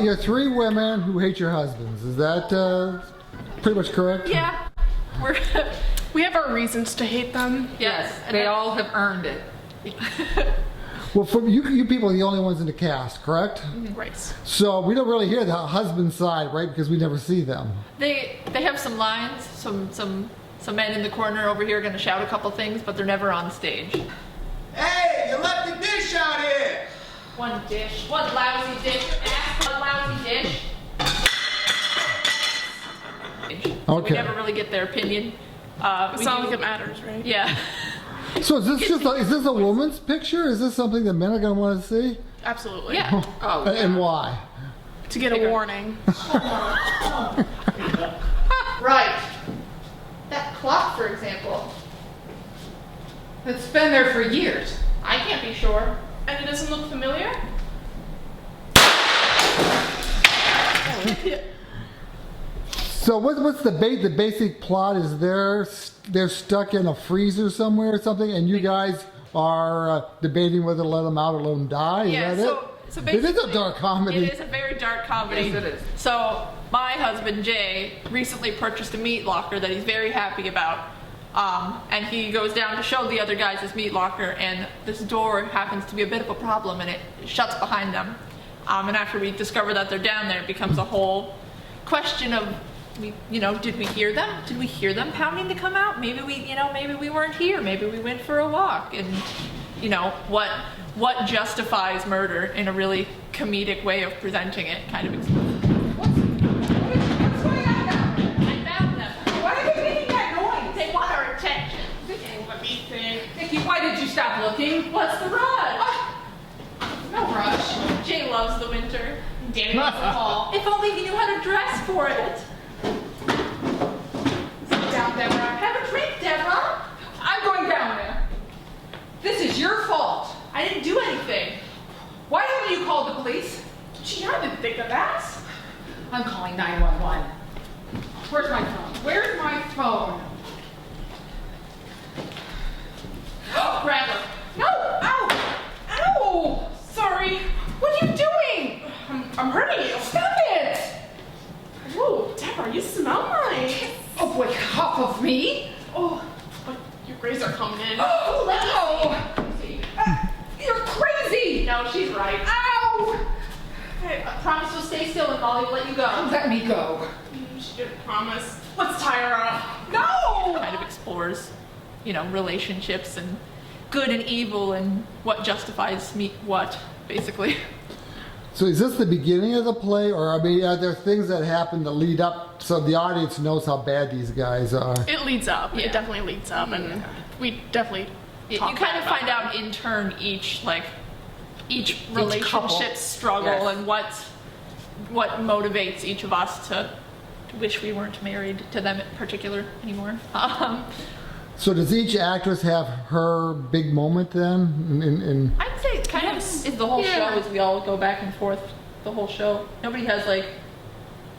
you're three women who hate your husbands. Is that pretty much correct? Yeah, we have our reasons to hate them. Yes, they all have earned it. Well, for you people are the only ones in the cast, correct? Right. So we don't really hear the husband side, right? Because we never see them. They have some lines, some men in the corner over here are going to shout a couple things, but they're never on stage. Hey, you left the dish out here! One lousy dish, one lousy dish. So Okay. we never really get their opinion. It's not like it matters, right? Yeah. So is this a woman's picture? Is this something that men are going to want to see? Absolutely. Yeah. Oh, And why? To get a warning. Right. That clock, for example. It's been there for years. I can't be sure. And it doesn't look familiar? So what's the basic plot is they're stuck in a freezer somewhere or something, and you guys are debating whether to let them out or let them die? Is that so it? basically, It is a dark comedy. It is a very dark comedy. Yes, it is. So my husband Jay recently purchased a meat locker that he's very happy about. And he goes down to show the other guys his meat locker, and this door happens to be a bit of a problem, and it shuts behind them. And after we discover that they're down there, it becomes a whole question of, did we hear them? Did we hear them pounding to come out? Maybe we weren't here. Maybe we went for a walk. And what justifies murder in a really comedic way of presenting it, kind of. What's going on now? I found them. Why are they making that noise? They want our attention. Let me think. Nikki, why did you stop looking? What's the rush? No rush. Jay loves the winter. Danny loves the fall. If only he knew how to dress for it. Sit down, Deborah. Have a drink, Deborah. I'm going down there. This is your fault. I didn't do anything. Why haven't you called the police? Gee, I didn't think of that. I'm calling 911. Where's my phone? Where's my phone? Grab her. No! Ow! Ow! Sorry. What are you doing? I'm hurting you. Stop it! Whoa, Deborah, you smell nice. Oh boy, off of me! Oh, but your grays are coming in. Oh, no! You're crazy! No, she's right. Ow! I promise you'll stay still and Molly will let you go. Let me go. She didn't promise. Let's tie her up. No! Kind of explores, relationships and good and evil and what justifies what, basically. So is this the beginning of the play, or are there things that happen that lead up so the audience knows how bad these guys are? It leads up. Yeah. It definitely leads up, and we definitely You talk kind of about find that. out in turn each relationship struggle Yes. and what motivates each of us to wish we weren't married to them in particular anymore. So does each actress have her big moment then? I'd say it kind of is the whole show as we all go back and forth the whole show. Nobody has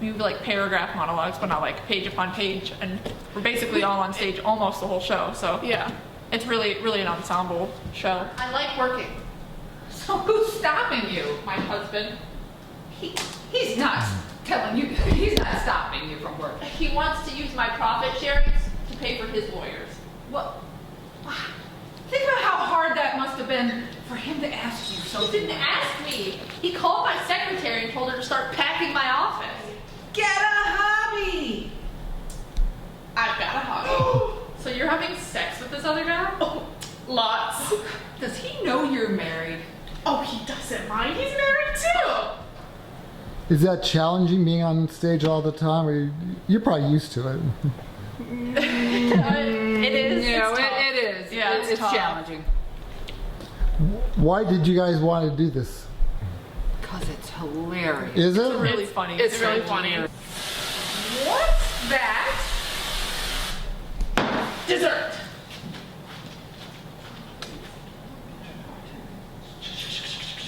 maybe paragraph monologues, but not page upon page, and we're basically all on stage almost the whole show. So Yeah. it's really an ensemble show. I like working. So who's stopping you? My husband, He's not telling you, he's not stopping you from working. he wants to use my profit sharings to pay for his lawyers. What? Think about how hard that must have been for him to ask you He something. didn't ask me. He called my secretary and told her to start packing my office. Get a hobby! I've got a hobby. So you're having sex with this other guy? Oh, lots. Does he know you're married? Oh, he doesn't mind. He's married too. Is that challenging being on stage all the time, or you're probably used to it? It is. No, It's tough. it is. Yeah, it's tough. challenging. Why did you guys want to do this? Because it's hilarious. Is It's it? really funny. It's really funny. What's that? Dessert.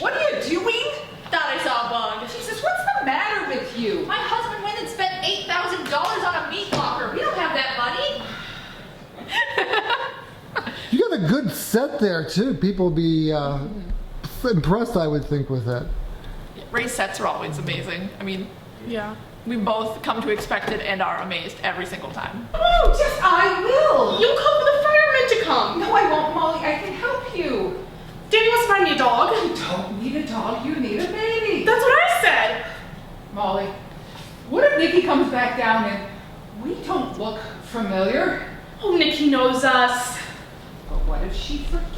What are you doing? Thought I saw a bug. Jesus, what's the matter with you? My husband went and spent $8,000 on a meat locker. We don't have that money. You got a good set there too. People be impressed, I would think, with that. Ray's sets are always amazing. I mean, Yeah. we both come to expect it and are amazed every single time. Oh, just I will. You call for the firemen to come. No, I won't, Molly. I can help you. Danny wants to buy me a dog. You don't need a dog. You need a baby. That's what I said. Molly, what if Nikki comes back down and we don't look familiar? Oh, Nikki knows us. But what if she forgets?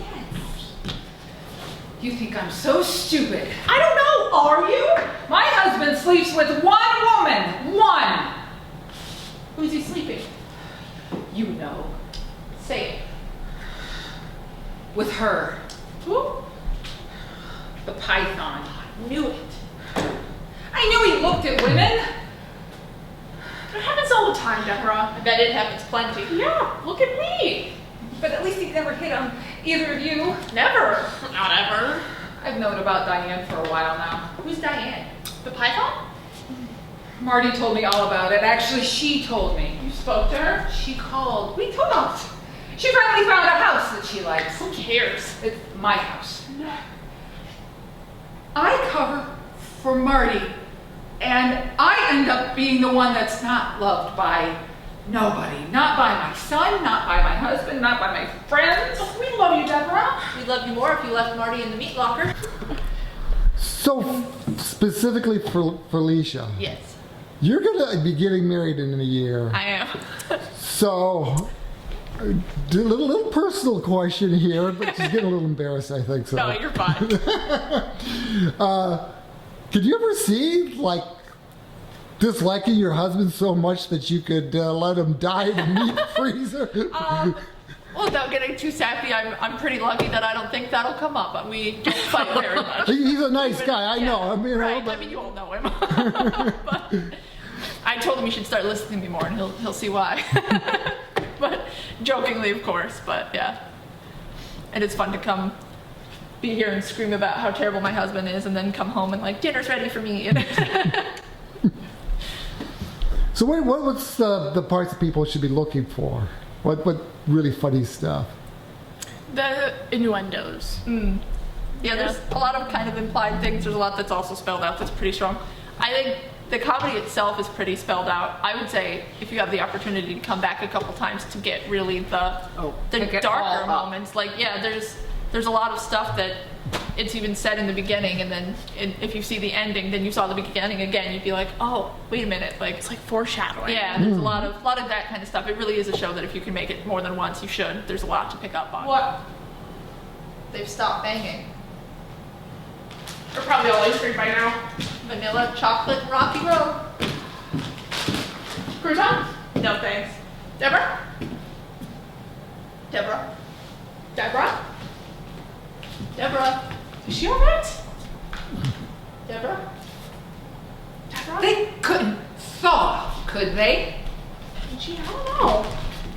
You think I'm so stupid? I don't know. Are you? My husband sleeps with one woman. One. Who's he sleeping? You know. Say it. With her. Who? The python. Knew it. I knew he looked at women. It happens all the time, Deborah. I bet it happens plenty. Yeah, look at me. But at least he never hit on either of you. Never. Not ever. I've known about Diane for a while now. Who's Diane? The python? Marty told me all about it. Actually, she told me. You spoke to her? She called. We talked. She finally found a house that she likes. Who cares? It's my house. No. I cover for Marty, and I end up being the one that's not loved by nobody. Not by my son, not by my husband, not by my friends. Oh, we love you, Deborah. We'd love you more if you left Marty in the meat locker. So specifically for Felicia, Yes, you're gonna be getting married in a year. I am. So, a little personal question here, but she's getting a little embarrassed, I think so. No, you're fine. Could you ever see, like, disliking your husband so much that you could let him die in a meat freezer? Well, without getting too sappy, I'm pretty lucky that I don't think that'll come up, but we don't fight very much. He's a nice guy, I Yeah, know. I mean, right. but, I mean, you all know him. But I told him he should start listening to me more, and he'll see why. But jokingly, of course. But yeah, and it's fun to come be here and scream about how terrible my husband is, and then come home and like dinner's ready for me. so what's the parts that people should be looking for? What really funny stuff? The innuendos. Yeah, there's a lot of kind of implied things. There's a lot that's also spelled out that's pretty strong. I think the comedy itself is pretty spelled out. I would say if you have the opportunity to come back a couple times to get really the pick it darker all up. moments. Like, yeah, there's a lot of stuff that it's even said in the beginning, and then if you see the ending, then you saw the beginning again, you'd be like, oh, wait a minute, like It's like foreshadowing. yeah, there's a lot of that kind of stuff. It really is a show that if you can make it more than once, you should. There's a lot to pick up on. What? They've stopped banging. They're probably all ice cream by now. Vanilla, chocolate, rocky road. Crouton? No thanks. Deborah? Deborah. Deborah? Deborah. Is she alright? Deborah. Deborah? They couldn't thaw, could they? Gee, I don't know.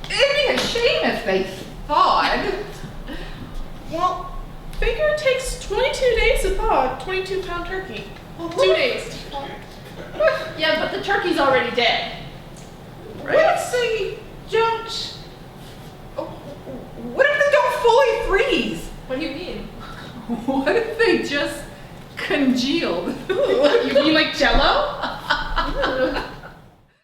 It'd be a shame if they thawed. Well, figure it takes 22 days to thaw a 22-pound turkey. 2 days. Yeah, but the turkey's already dead. What if they don't? What if they don't fully freeze? What do you mean? What if they just congealed?